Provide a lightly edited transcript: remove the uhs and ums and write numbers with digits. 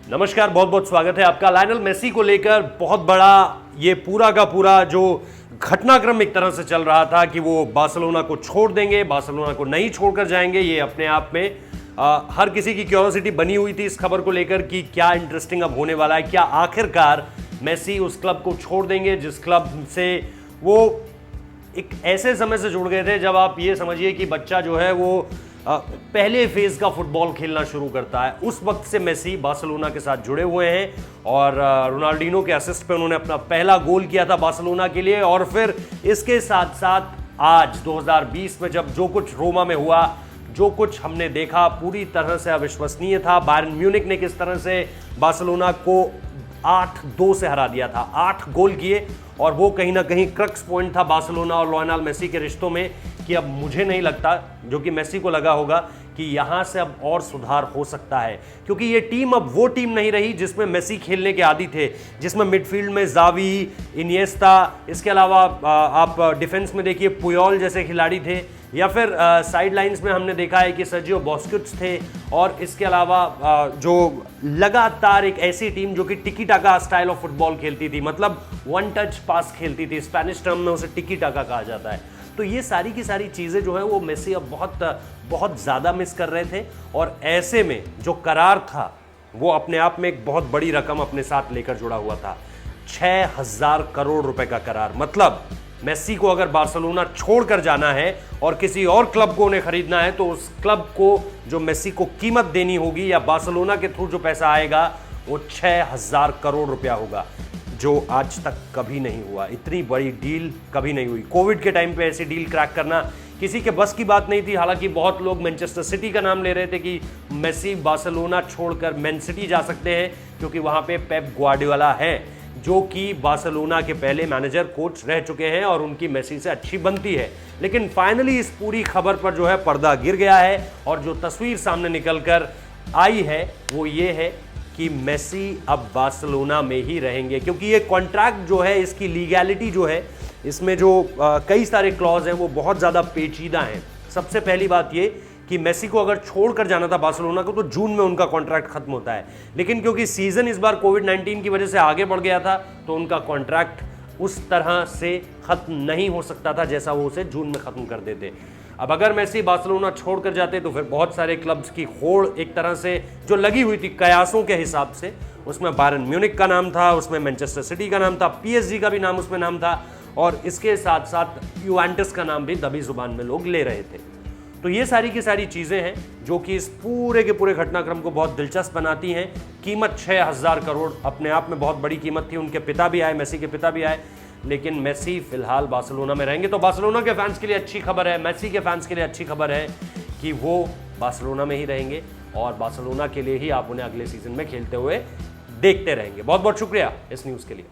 नमस्कार, बहुत बहुत स्वागत है आपका। लायनल मेसी को लेकर बहुत बड़ा ये पूरा का पूरा जो घटनाक्रम एक तरह से चल रहा था कि वो बार्सिलोना को छोड़ देंगे, बार्सिलोना को नहीं छोड़कर जाएंगे, ये अपने आप में हर किसी की क्यूरियोसिटी बनी हुई थी इस खबर को लेकर कि क्या इंटरेस्टिंग अब होने वाला है। क्या आखिरकार मेसी उस क्लब को छोड़ देंगे जिस क्लब से वो एक ऐसे समय से जुड़ गए थे जब आप ये समझिए कि बच्चा जो है वो पहले फेज का फुटबॉल खेलना शुरू करता है। उस वक्त से मेसी बार्सिलोना के साथ जुड़े हुए हैं और रोनाल्डिनो के असिस्ट पे उन्होंने अपना पहला गोल किया था बार्सिलोना के लिए। और फिर इसके साथ साथ आज 2020 में जब जो कुछ रोमा में हुआ, जो कुछ हमने देखा, पूरी तरह से अविश्वसनीय था। बायर्न म्यूनिख ने किस तरह से बार्सिलोना को 8-2 से हरा दिया था, 8 गोल किए। और वो कहीं ना कहीं क्रक्स पॉइंट था बार्सिलोना और लियोनेल मेसी के रिश्तों में कि अब मुझे नहीं लगता, जो कि मेसी को लगा होगा, कि यहां से अब और सुधार हो सकता है। क्योंकि ये टीम अब वो टीम नहीं रही जिसमें मेसी खेलने के आदी थे, जिसमें मिडफील्ड में जावी, इनिएस्टा, इसके अलावा आप डिफेंस में देखिए पुयोल जैसे खिलाड़ी थे, या फिर साइड लाइंस में हमने देखा है कि सर्जियो बुस्केट्स थे। और इसके अलावा जो लगातार एक ऐसी टीम जो कि टिकी टाका स्टाइल ऑफ फुटबॉल खेलती थी, मतलब वन टच पास खेलती थी, स्पेनिश टर्म में उसे टिकी टाका कहा जाता है। तो ये सारी की सारी चीज़ें जो है वो मेसी अब बहुत ज़्यादा मिस कर रहे थे। और ऐसे में जो करार था वो अपने आप में एक बहुत बड़ी रकम अपने साथ लेकर जुड़ा हुआ था, 6,000 करोड़ रुपए का करार। मतलब मेसी को अगर बार्सिलोना छोड़कर जाना है और किसी और क्लब को उन्हें खरीदना है तो उस क्लब को जो मेसी को कीमत देनी होगी या बार्सिलोना के थ्रू जो पैसा आएगा वो 6,000 करोड़ रुपया होगा, जो आज तक कभी नहीं हुआ। इतनी बड़ी डील कभी नहीं हुई। कोविड के टाइम पे ऐसी डील क्रैक करना किसी के बस की बात नहीं थी। हालांकि बहुत लोग मैनचेस्टर सिटी का नाम ले रहे थे कि मेसी बार्सिलोना छोड़कर मैन सिटी जा सकते हैं क्योंकि वहां पे पेप ग्वार्डियोला है, जो कि बार्सिलोना के पहले मैनेजर कोच रह चुके हैं और उनकी मेसी से अच्छी बनती है। लेकिन फाइनली इस पूरी खबर पर जो है पर्दा गिर गया है और जो तस्वीर सामने निकलकर आई है वो ये है कि मेसी अब बार्सिलोना में ही रहेंगे। क्योंकि ये कॉन्ट्रैक्ट जो है, इसकी लीगैलिटी जो है, इसमें जो कई सारे क्लॉज हैं वो बहुत ज़्यादा पेचीदा हैं। सबसे पहली बात ये कि मेसी को अगर छोड़कर जाना था बार्सिलोना को तो जून में उनका कॉन्ट्रैक्ट खत्म होता है, लेकिन क्योंकि सीजन इस बार कोविड-19 की वजह से आगे बढ़ गया था तो उनका कॉन्ट्रैक्ट उस तरह से खत्म नहीं हो सकता था जैसा वो उसे जून में खत्म कर देते। अब अगर मेसी बार्सिलोना छोड़कर जाते तो फिर बहुत सारे क्लब्स की होड़ एक तरह से जो लगी हुई थी कयासों के हिसाब से, उसमें बायर्न म्यूनिख का नाम था, उसमें मैनचेस्टर सिटी का नाम था, पीएसजी का भी नाम उसमें नाम था, और इसके साथ साथ यूवेंटस का नाम भी दबी जुबान में लोग ले रहे थे। तो ये सारी की सारी चीज़ें हैं जो कि इस पूरे के पूरे घटनाक्रम को बहुत दिलचस्प बनाती हैं। कीमत 6,000 करोड़ अपने आप में बहुत बड़ी कीमत थी। उनके पिता भी आए, मेसी के पिता भी आए, लेकिन मेसी फिलहाल बार्सिलोना में रहेंगे। तो बार्सिलोना के फैंस के लिए अच्छी खबर है, मेसी के फैंस के लिए अच्छी खबर है कि वो बार्सिलोना में ही रहेंगे और बार्सिलोना के लिए ही आप उन्हें अगले सीजन में खेलते हुए देखते रहेंगे। बहुत बहुत शुक्रिया इस न्यूज़ के लिए।